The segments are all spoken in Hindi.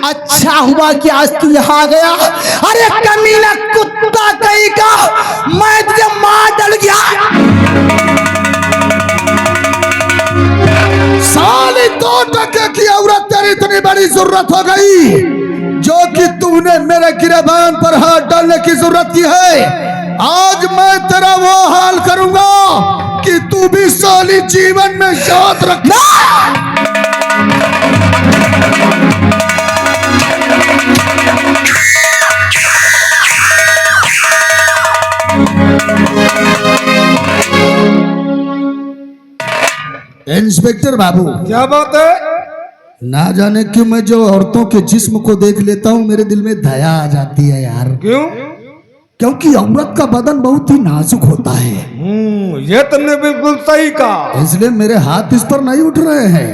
अच्छा हुआ कि आज तू यहाँ आ गया। अरे कमीना कुत्ता कहीं का, मैं तुझे मार डाल गया। साली 2 टके की औरत तेरी इतनी बड़ी जरूरत हो गई जो कि तूने मेरे गिरबान पर हाथ डालने की जरूरत की है। आज मैं तेरा वो हाल करूंगा कि तू भी साली जीवन में याद रखना। इंस्पेक्टर बाबू, क्या बात है? ना जाने क्यों मैं जो औरतों के जिस्म को देख लेता हूँ मेरे दिल में दया आ जाती है यार। क्यों? क्योंकि औरत का बदन बहुत ही नाजुक होता है। ये तुमने बिल्कुल सही कहा। इसलिए मेरे हाथ इस पर नहीं उठ रहे हैं,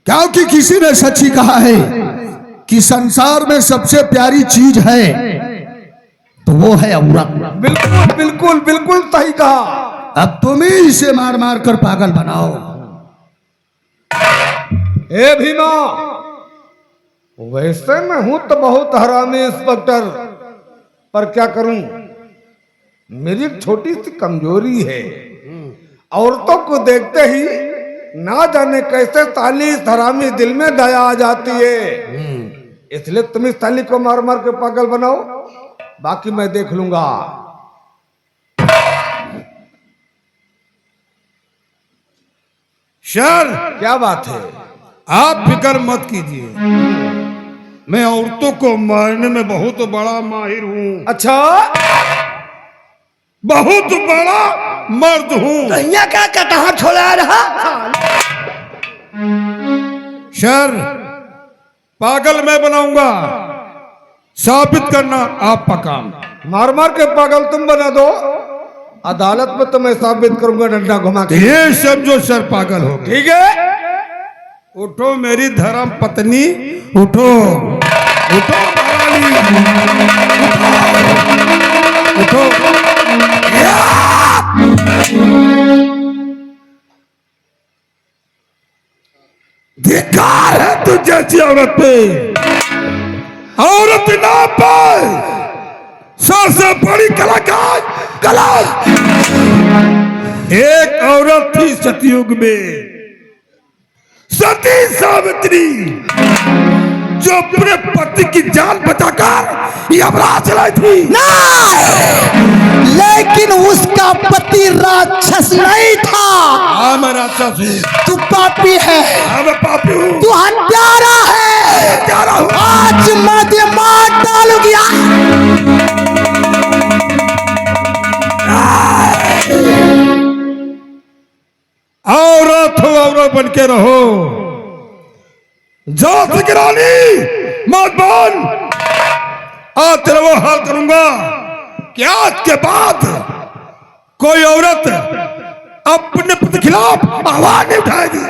क्योंकि किसी ने सच ही कहा है कि संसार में सबसे प्यारी चीज है तो वो है औरत। बिल्कुल बिल्कुल बिल्कुल सही कहा। अब तुम ही इसे मार मार कर पागल बनाओ। ए भीमा, वैसे मैं हूं तो बहुत हरामी इंस्पेक्टर, पर क्या करूं, मेरी एक छोटी सी कमजोरी है। औरतों को देखते ही ना जाने कैसे साली इस हरामी दिल में दया आ जाती है। इसलिए तुम इस साली को मार मार के पागल बनाओ, बाकी मैं देख लूंगा। सर, क्या बात है? आप फिक्र मत कीजिए, मैं औरतों को मारने में बहुत बड़ा माहिर हूँ। अच्छा, बहुत बड़ा मर्द हूँ। तो यहाँ क्या कटहा छोड़ा रहा। सर, पागल मैं बनाऊंगा, साबित करना आपका काम। मार मार के पागल तुम बना दो, अदालत में तो मैं साबित करूंगा डंडा घुमा के। ये समझो सर पागल हो गए। ठीक है, उठो मेरी धर्म पत्नी, उठो उठो महारानी, उठो, उठो। धिक्कार है तू जैसी औरत पे। औरत ना पाए सबसे बड़ी कलाकार कला। एक औरत थी सतयुग में, सती सावित्री, जो अपने पति की जान बचाकर यमराज चलाई थी। लेकिन उसका पति राक्षस नहीं था। हाँ, मैं राक्षस हूँ। तू पापी है। हाँ, मैं पापी हूँ। तू हत्यारा है। हत्यारा हूँ। आज मैं तुझे मार डालूंगा। औरत हो, औरत बन के रहो। जात की रानी मत बन। आज तेरा वो हाल करूंगा कि आज के बाद कोई औरत अपने पति के खिलाफ आवाज नहीं उठाएगी।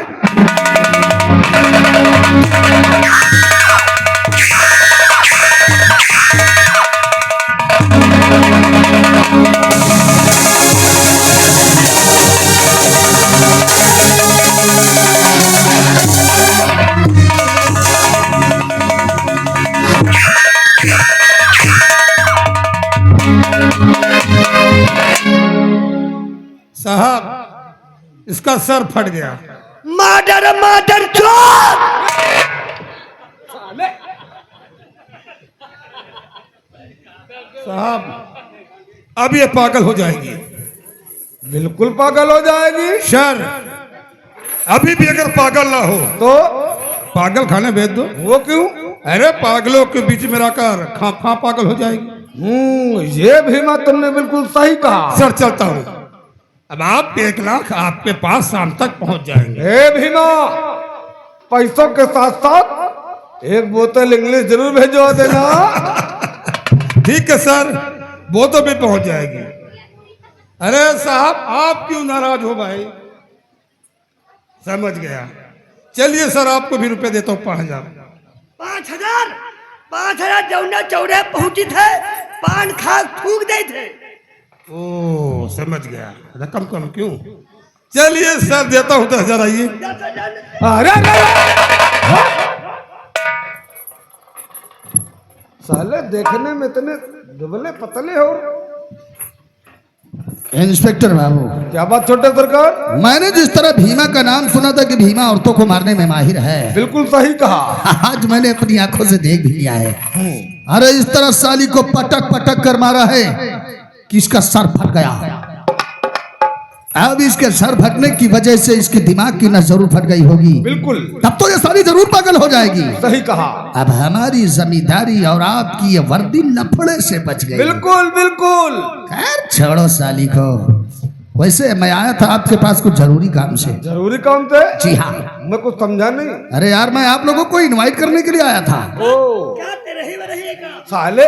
साहब, इसका सर फट गया। मर्डर मर्डर चोर। साहब, अब ये पागल हो जाएगी। बिल्कुल पागल हो जाएगी। सर, अभी भी अगर पागल ना हो तो पागल खाने भेज दो। वो क्यों? अरे पागलों के बीच में रहकर खा पागल हो जाएगी। ये भीमा तुमने बिल्कुल सही कहा। सर, चलता हूँ। अब आप 1 लाख आपके पास शाम तक पहुंच जाएंगे। हे भीमा, पैसों के साथ साथ 1 बोतल इंग्लिश जरूर भेजवा देना। ठीक है सर, वो तो भी पहुंच जाएगी। अरे साहब, आप क्यों नाराज हो भाई? समझ गया। चलिए सर, आपको भी रुपए देता हूँ 5,000। 5,000 जौना चौरे पहुंची थे, पान खा थूक दे थे। ओ, समझ गया। रकम कम क्यों? चलिए सर, देता हूँ 10,000। आइए। अरे साले देखने में इतने दुबले पतले हो। इंस्पेक्टर बाबू, क्या बात छोटे सरकार? मैंने जिस तरह भीमा का नाम सुना था कि भीमा औरतों को मारने में माहिर है, बिल्कुल सही कहा। आज मैंने अपनी आंखों से देख भी लिया है। अरे इस तरह साली को पटक पटक कर मारा है कि इसका सर फट गया। अब इसके सर फटने की वजह से इसके दिमाग की नस जरूर फट गई होगी। बिल्कुल तब तो ये साली जरूर पागल हो जाएगी। सही कहा। अब हमारी जमींदारी और आपकी ये वर्दी लफड़े से बच गई। बिल्कुल बिल्कुल। खैर छोड़ो साली को। वैसे मैं आया था आपके पास कुछ जरूरी काम से। जरूरी काम थे? जी हाँ। मैं कुछ समझा नहीं। अरे यार, मैं आप लोगों को इनवाइट करने के लिए आया था। ओ साले,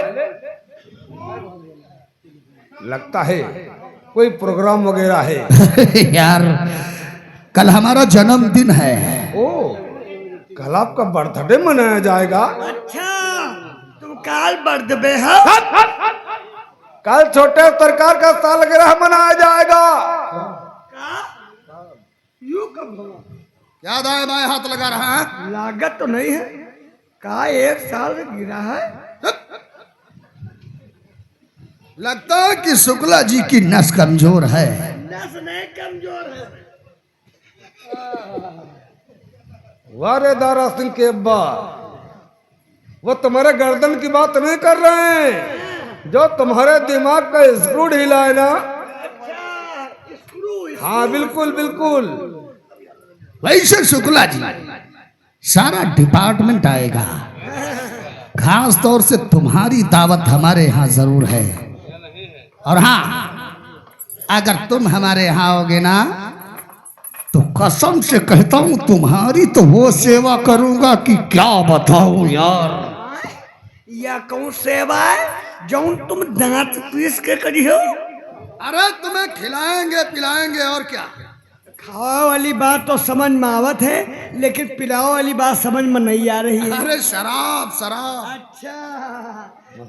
लगता है कोई प्रोग्राम वगैरह है। यार, कल हमारा जन्मदिन है। ओ, कल आपका बर्थडे मनाया जाएगा? अच्छा, तुम काल बर्थडे है? कल छोटे सरकार का सालगिरह मनाया जाएगा। यू कब हुआ? क्या दाएं बाएं हाथ लगा रहा है? लागत तो नहीं है। का 1 साल से गिरा है? लगता है कि शुक्ला जी की नस कमजोर है। नस नहीं कमजोर है। वारे दारा सिंह के अब्बा, वो तुम्हारे गर्दन की बात नहीं कर रहे हैं, जो तुम्हारे दिमाग का स्क्रू ढीला है ना। हाँ बिल्कुल बिल्कुल। वैसे शुक्ला जी, सारा डिपार्टमेंट आएगा। खास तौर से तुम्हारी दावत हमारे यहाँ जरूर है। और हाँ, अगर तुम हमारे यहाँ आओगे ना, तो कसम से कहता हूँ तुम्हारी तो वो सेवा करूंगा कि क्या बताऊं यार। या कौन सेवा है जौन तुम दांत पीस के करी हो? अरे तुम्हें खिलाएंगे पिलाएंगे और क्या। खावा वाली बात तो समझ में आवत है, लेकिन पिलाओ वाली बात समझ में नहीं आ रही है। अरे शराब शराब। अच्छा,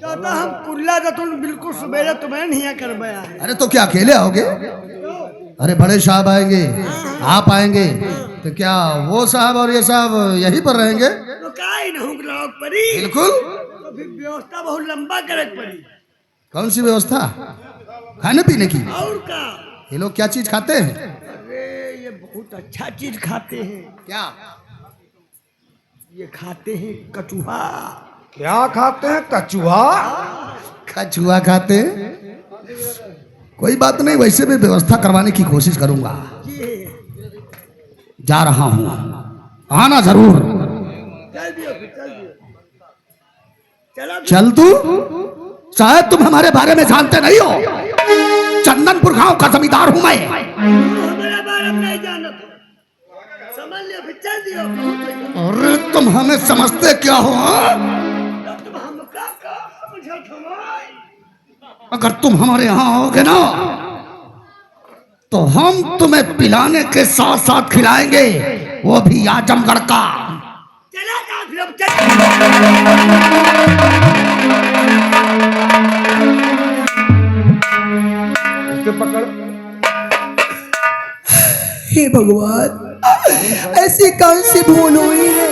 तो हम कुल्ला तो तुम बिल्कुल सवेरे तुम्हें नहीं कर पाया है। अरे तो क्या अकेले आओगे? अरे बड़े साहब आएंगे, आप आएंगे, तो क्या वो साहब और ये साहब यहीं पर रहेंगे? तो काहे न हुकलाओ परी। बिल्कुल। तो फिर व्यवस्था बहुत लंबा करे पड़ी। कौन सी व्यवस्था? खाने पीने की? और का? ये लोग क्या चीज खाते हैं? अरे ये बहुत अच्छा चीज खाते हैं। क्या? ये खाते हैं कचुआ। क्या खाते हैं? कचुआ? कछुआ खाते हैं? कोई बात नहीं, वैसे भी व्यवस्था करवाने की कोशिश करूंगा। जा रहा हूं, आना जरूर। चल दियो फिर, चल दियो। चलो चल तू, शायद तुम हमारे बारे में जानते नहीं हो। चंदनपुर गांव का जमींदार हूं मैं। हमारे बारे में नहीं जाना तो समझ लियो, फिर चल दियो। अरे तुम हमें समझते क्या हो? तुम हमका का समझत हमारे? अगर तुम हमारे यहाँ आओगे ना, तो हम तुम्हें पिलाने के साथ साथ खिलाएंगे, वो भी आजमगढ़ का। चला जा फिर, अब चल। इसे पकड़। हे भगवान, ऐसी कौन सी भूल हुई है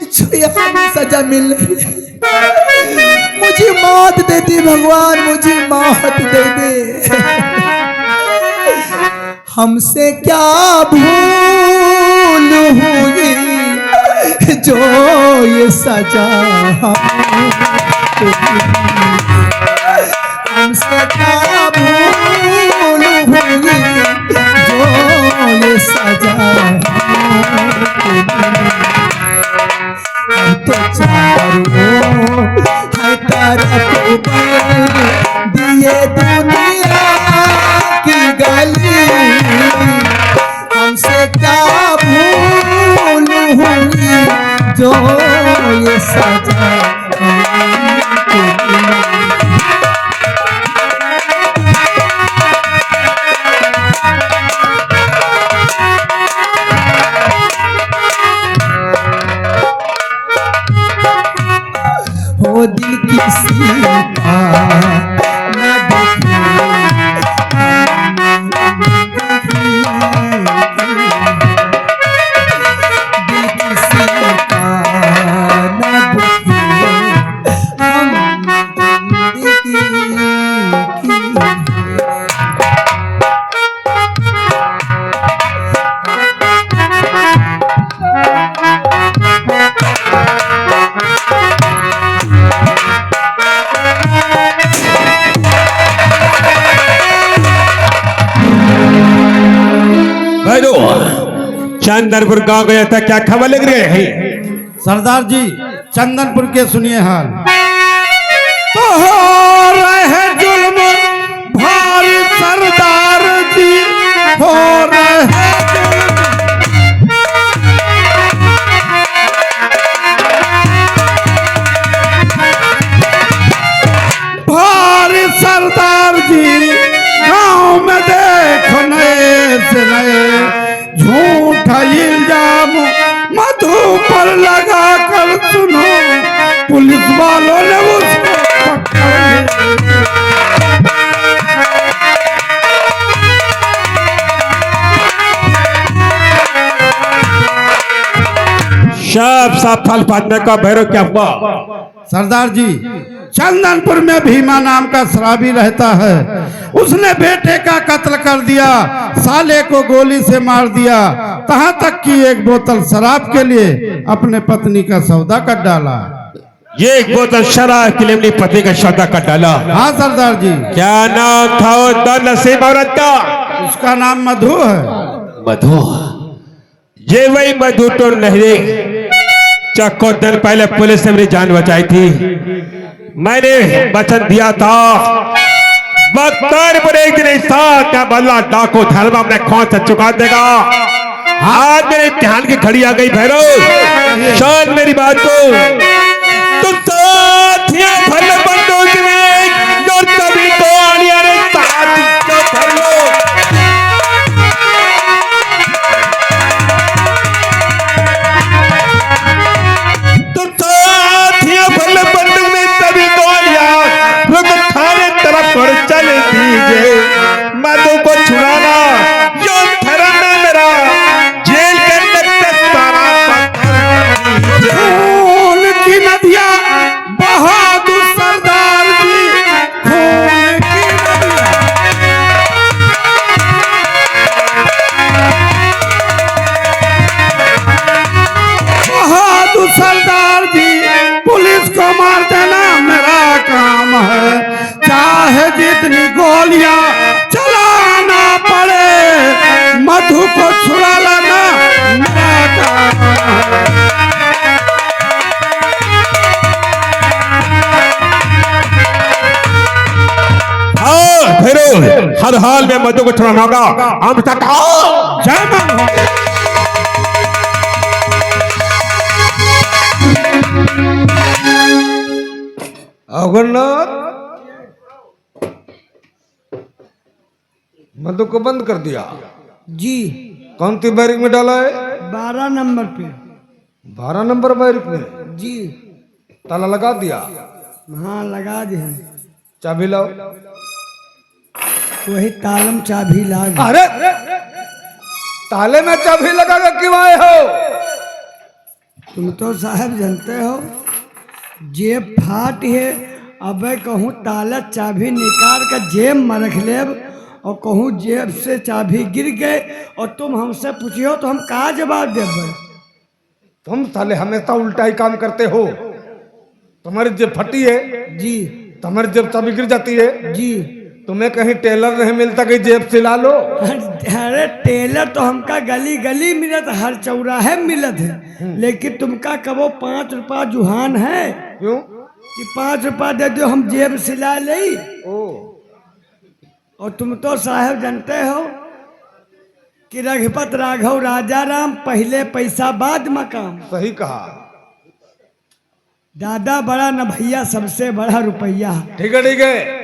जो यहाँ सजा मिल रही है? मुझे मौत दे दे भगवान, मुझे मौत दे दे। हमसे क्या भूल हुई जो ये सजा हमसे क्या भूल हुई जो ये सजा तो चारों है तरफ दिए दुनिया की गली। हमसे क्या भूल हुई जो ये सजा हो दिल किसी का न दुखी, दिल किसी का न दुखी, चंदनपुर गांव गया था, क्या खबर लग रही है? सरदार जी चंदनपुर के सुनिए हाल। तो हो रहे जुल्म भारी सरदार जी, हो रहे भारी सरदार जी, गांव में देखो नए से नए झूठा इल्जाम मधु पर लगा कर, सुनो पुलिस वालों ने उसको पकड़ साफ साफ फल फातमे का भैरव क्या हुआ? सरदार जी चंदनपुर में भीमा नाम का शराबी रहता है, उसने बेटे का कत्ल कर दिया, साले को गोली से मार दिया, तहां तक कि एक बोतल शराब के लिए अपने पत्नी का सौदा कर डाला। ये एक बोतल शराब के लिए अपनी पति का सौदा कर डाला? हाँ सरदार जी। क्या नाम था उस नसीब औरत का? उसका नाम मधु है। मधु? ये वही मधु तो नहीं, चक्को दिन पहले पुलिस ने मेरी जान बचाई थी। मैंने वचन दिया था पर एक दिन इंसान का बदला डाकू धर्म अपने खोज से चुका देगा। आज मेरे इम्तिहान की घड़ी आ गई भैरव, शान मेरी बात को। तुम साथियां भर बंदूक में जो कभी तो आनिया रे साथी को धर लो। तुम साथियां भर बंदूक में तभी तो आनिया रुक थाने तरफ पर चल दीजिए। मधु को छुड़ाना जो धर्म है मेरा, जेल के अंदर सारा खून की नदियां बहादुर सरदार जी, खून की नदियां। बहादुर सरदार जी, पुलिस को मार देना मेरा काम है, चाहे जितनी गोलियां चलाना पड़े, मधु को छुड़ा लाना मेरा काम है। फिर हर हाल में मधु को छुड़ाना होगा। हम तक आओ। जय मां। अगरनाथ मधु को बंद कर दिया? जी कौन सी बैरिक में डाला है? 12 नंबर पे। 12 नंबर बैरिक में। जी ताला लगा दिया? हाँ लगा दे। चाबी लाओ। वही तालम चाबी लाग। अरे ताले में चाबी लगा कर क्यों आए हो? तुम तो साहब जानते हो जेब फाट है, अब कहूँ ताला चाबी निकाल कर जेब में रख लेब और कहूँ जेब से चाबी गिर गए और तुम हमसे पूछियो तो हम का जवाब देब? तुम साले हमेशा उल्टा ही काम करते हो। तुम्हारी जेब फटी है, जी तुम्हारी जेब चाबी गिर जाती है। जी। तुम्हें कहीं टेलर नहीं मिलता कि जेब सिला लो? अरे टेलर तो हमका गली गली मिलत, हर चौराहे मिलत है, लेकिन तुमका कबो 5 रुपया जुहान है क्यों कि 5 रुपया दे दो हम जेब सिला ले। ओ और तुम तो साहब जानते हो कि रघुपत राघव राजा राम, पहले पैसा बाद मकाम। सही कहा। दादा बड़ा न भैया सबसे बड़ा रुपया। ठीक है ठीक है।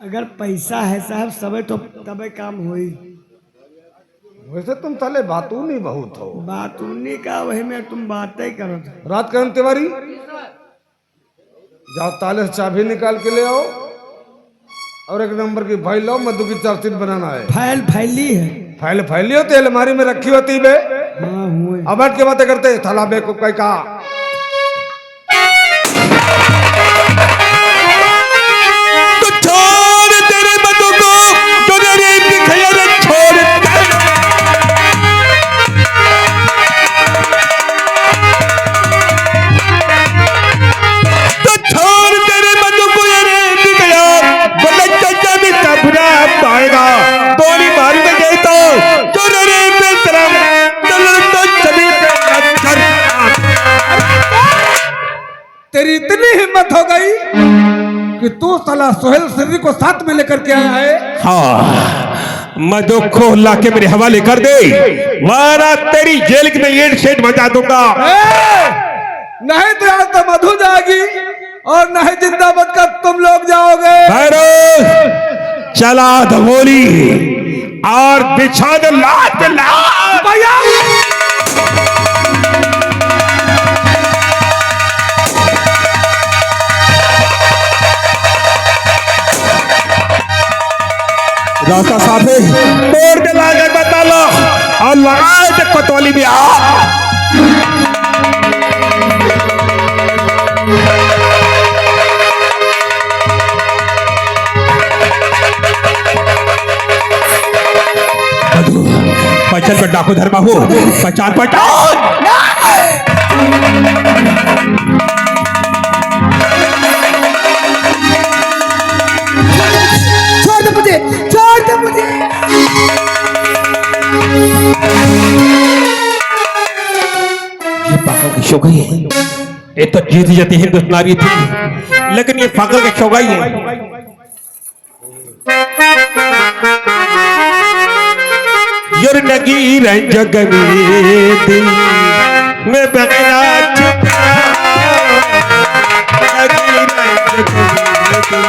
अगर पैसा है साहब सबे तो तबे काम होई। वैसे तुम साले बातू नहीं बहुत हो। बात उन्हीं का, वही में तुम बातें करो। रात करण तिवारी जाओ ताले से चाबी निकाल के ले आओ और 1 नंबर की फाइल लाओ। मधु की चार्जशीट बनाना है। फाइल फैली है। फाइल फैली होती है, अलमारी में रखी होती बे। हाँ हुए। अब बैठ के बातें करते थाला बे को कहीं कहा। पाएगा तो नहीं मार में गए तो रे बेशरम तेरी इतनी हिम्मत हो गई कि तू साला सोहेल सिर्री को साथ में लेकर के आया है। हाँ, मधु को ला के मेरे हवाले कर दे, वरना तेरी जेल में येट शेट मचा दूंगा। नहीं तो आज तो मधु जाएगी और नहीं जिंदा बचकर तुम लोग जाओगे। चला धमोली और बिछा दे लात पे लात। भैया रास्ता साफ है, तोड़ के लाकर बता लो और लगाए थे कोतवाली में आ। पहचान पर डाकू धर्मा हो, पहचान छोड़ दे मुझे, छोड़ दे मुझे। ये पागल की शोगाई है। ये तो जीती जाती हिंदुस्तानी थी, लेकिन ये पागल की शोगाई है। युर नगी रंजग में दिल में बगना चुका, नगी रंजग में दिल।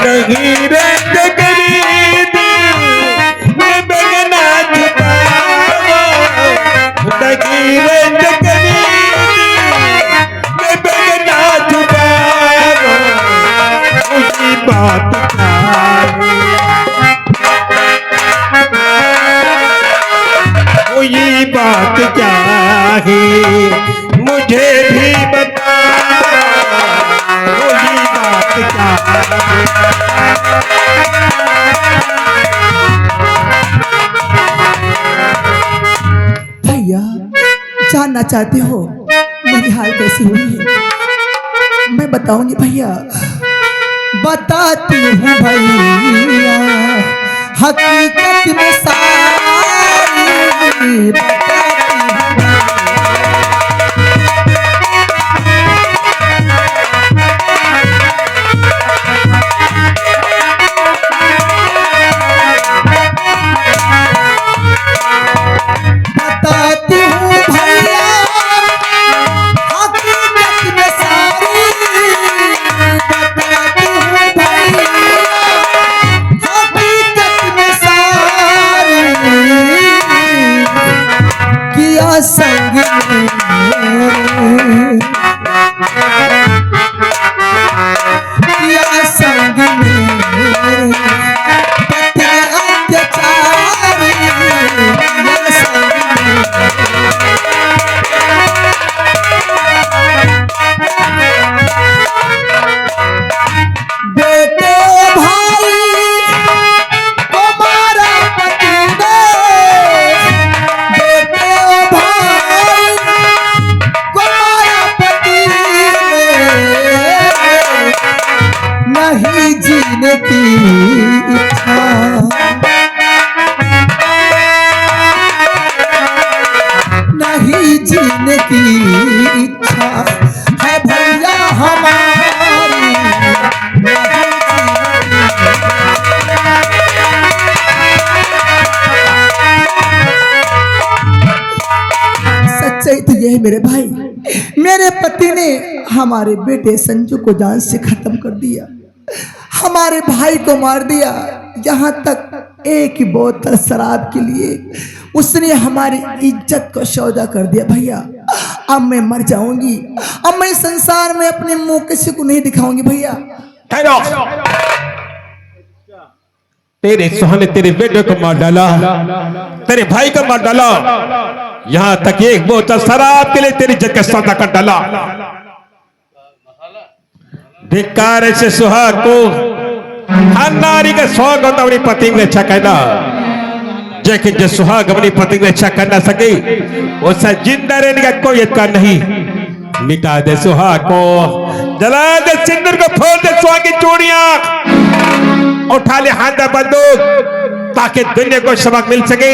नगी रंजग में दिल में बगना चुका, नगी रंजग में बगना चुका। बात कोई बात क्या है मुझे भी बता, कोई बात क्या भैया जानना चाहते हो मेरी हाल कैसी हुई है? मैं बताऊंगी भैया, बताती हूँ भैया हकीकत में सारी बताती हूँ। बताती हूँ भैया हकीकत में सारी, बताती हूँ भैया हकीकत में सारी। किया संग में, किया संग में पति अत्याचारी, किया संग बेटे भाई को मारा पति ने, बेटे भाई को मारा पति ने, नहीं जीने की इच्छा, नहीं जीने की इच्छा है भैया हमारी। सच्चाई तो यह है मेरे भाई, मेरे पति ने हमारे बेटे संजू को जान से खत्म कर दिया, हमारे भाई को मार दिया। यहाँ तक एक ही बोतल शराब के लिए उसने हमारी इज्जत को सौदा कर दिया। भैया अब मैं मर जाऊंगी, अब मैं संसार में अपने मुंह किसी को नहीं दिखाऊंगी। भैया ठहरो, तेरे सुहाने तेरे बेटे को मार डाला, तेरे भाई को मार डाला, यहाँ तक एक बोतल शराब के लिए तेरी इज्जत का सौदा कर डाला। धिक्कार ऐसे सुहाग को, हर नारी का शौक होता अपनी पति की रक्षा करना, लेकिन जो सुहाग अपनी पति की रक्षा कर ना सके उससे जिंदा रहने का कोई अधिकार नहीं। मिटा दे सुहाग को, जला दे सिंदूर को, फोड़ दे सुहाग की चूड़ियां, उठा ले हाथ में बंदूक ताकि दुनिया को सबक मिल सके।